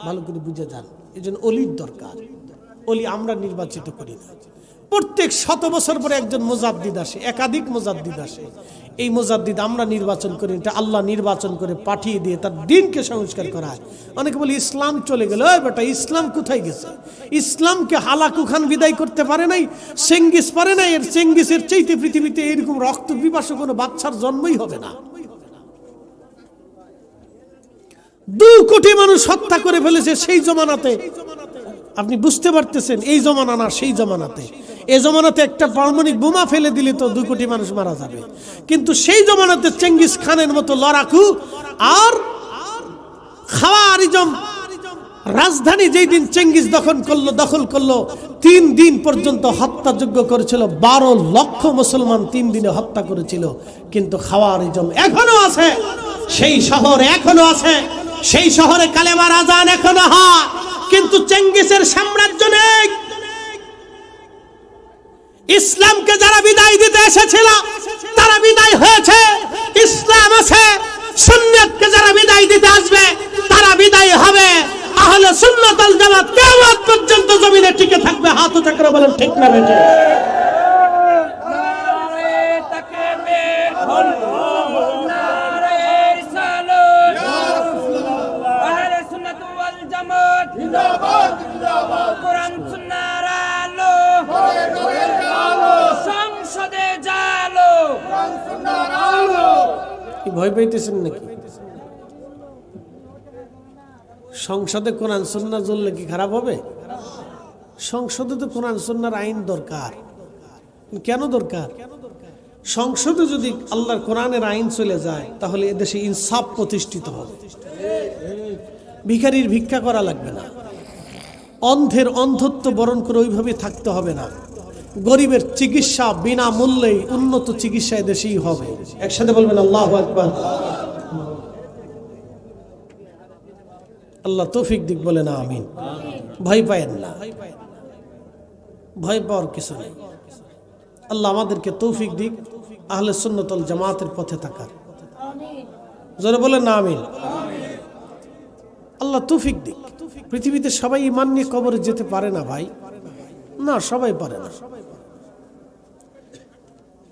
ভালো করে বুঝে যান, এই জন্য অলির দরকার। অলি আমরা নির্বাচিত করি না। প্রত্যেক 100 বছর পরে একজন মুজাদ্দিদ আসে, একাধিক মুজাদ্দিদ আসে। এই মুজাদ্দিদ আমরা নির্বাচন করি, এটা আল্লাহ নির্বাচন করে পাঠিয়ে দিয়ে তার দিনকে সংস্কার করা হয়। অনেকে বলে ইসলাম চলে গেল। ওই বেটা, ইসলাম কোথায় গেছে? ইসলামকে হালাকু খান বিদায় করতে পারে নাই, চেঙ্গিস পারে নাই। এর চেঙ্গিসের চাইতে পৃথিবীতে এরকম রক্ত পিপাসু কোনো বাচ্চার জন্মই হবে না। 2 কোটি মানুষ হত্যা করে ফেলেছে সেই জমানাতে। আপনি বুঝতে পারতেছেন, এই জমানা না সেই জমানাতে। এই জমানাতে একটা পারমাণবিক বোমা ফেলে দিলে তো 2 কোটি মানুষ মারা যাবে, কিন্তু সেই জমানাতে চেঙ্গিস খানের মতো লড়াকু আর খাওয়ারিজম রাজধানী যেই দিন চেঙ্গিস দখল করলো 3 দিন পর্যন্ত হত্যাযজ্ঞ করেছিল। 12 লক্ষ মুসলমান 3 দিনে হত্যা করেছিল। কিন্তু খাওয়ারিজম এখনো আছে, সেই শহর এখনো আছে, সেই শহরে কালেমার আজান এখনো হয়, কিন্তু চেঙ্গিসের সাম্রাজ্য নেই। ইসলামকে যারা বিদায় দিতে এসেছিল তারা বিদায় হয়েছে, ইসলাম আছে। সুন্নাতকে যারা বিদায় দিতে আসবে তারা বিদায় হবে। আহলে সুন্নাত ওয়াল জামাত কিয়ামত পর্যন্ত জমিনে টিকে থাকবে। হাত উঁচু করে বলেন ঠিক না বেঠিক? নারে তাকবীর, নারে রিসালাত, ইয়া রাসূলুল্লাহ। আহলে সুন্নাত ওয়াল জামাত জিন্দাবাদ, জিন্দাবাদ। কোরআন সুন্নাহর আলো, ঘরে ঘরে আলো, সংসদে জালো, কোরআন সুন্নাহর আলো। কি ভয় পাইতেছেন নাকি? সংসদে কোরআন সুন্নাহ জ্বললে কি খারাপ হবে? সংসদে তো কোরআন সুন্নাহর আইন দরকার। কেন দরকার? সংসদে যদি আল্লাহর কোরআনের আইন চলে যায় তাহলে এদেশে ইনসাফ প্রতিষ্ঠিত হবে। ভিখারির ভিক্ষা করা লাগবে না, অন্ধের অন্ধত্ব বরণ করে ওইভাবে থাকতে হবে না, গরিবের চিকিৎসা বিনামূল্যে উন্নত চিকিৎসা এদেশেই হবে। একসাথে বলবেন আল্লাহু আকবার। আল্লাহ তৌফিক দিক, বলেন আমিন। ভয় পায়েন না, ভয় পাওয়ার কিছু নেই। আল্লাহ আমাদেরকে তৌফিক দিক আহলে সুন্নাত ওয়াল জামাতের পথে থাকার। জোরে বলেন না আমিন। আল্লাহ তৌফিক দিক। পৃথিবীতে সবাই ঈমান নিয়ে কবরে যেতে পারে না ভাই, না, সবাই পারে না।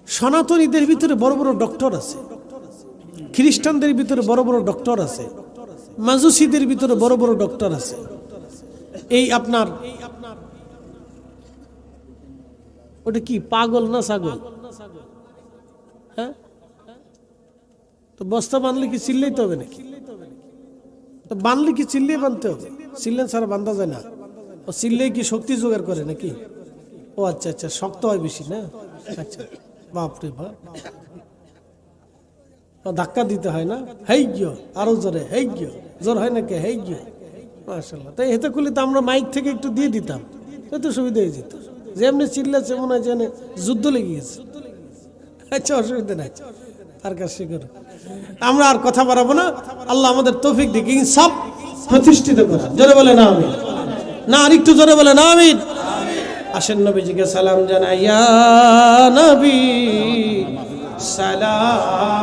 সনাতনীদের ভিতরে বড় বড় ডক্টর আছে, খ্রিস্টানদের ভিতরে বড় বড় ডক্টর আছে, মাজুসিদের ভিতরে বড় বড় ডক্টর আছে। এই আপনার ওটা কি পাগল না ছাগল? হ্যাঁ, তো বস্তা বানলে কি চিল্লাইতে হবে নাকি? তো বানলে কি চিল্লিয়ে বানতে হবে? চিল্লেন ছাড়া বান্ধা যায় না। ও চিল্লেই কি শক্তি জোগাড় করে নাকি? ও আচ্ছা আচ্ছা, শক্ত হয় বেশি না? আচ্ছা, বাপরে বাপ, ধাক্কা দিতে হয় না? হেই গিয়ে আরো জোরে, হেই গিয়ে জোর হয় নাকি? হেই গিয়ে, মাশাআল্লাহ। তাই হেতে করলে তো আমরা মাইক থেকে একটু দিয়ে দিতাম, এত সুবিধা হয়ে যেত। যেমনি চিল্লাচ্ছে মনে হয় যেন যুদ্ধ লেগে গেছে। আচ্ছা, অসুবিধা নাই, আর কাছে করো। আমরা আর কথা বাড়াবো না। আল্লাহ আমাদের তৌফিক দিক ইনসাফ প্রতিষ্ঠিত করা। জোরে বলে না আমিন। না, আর একটু জোরে বলে না আমিন। আসেন নবীজিকে সালাম জানাই। ইয়া নবী সালাম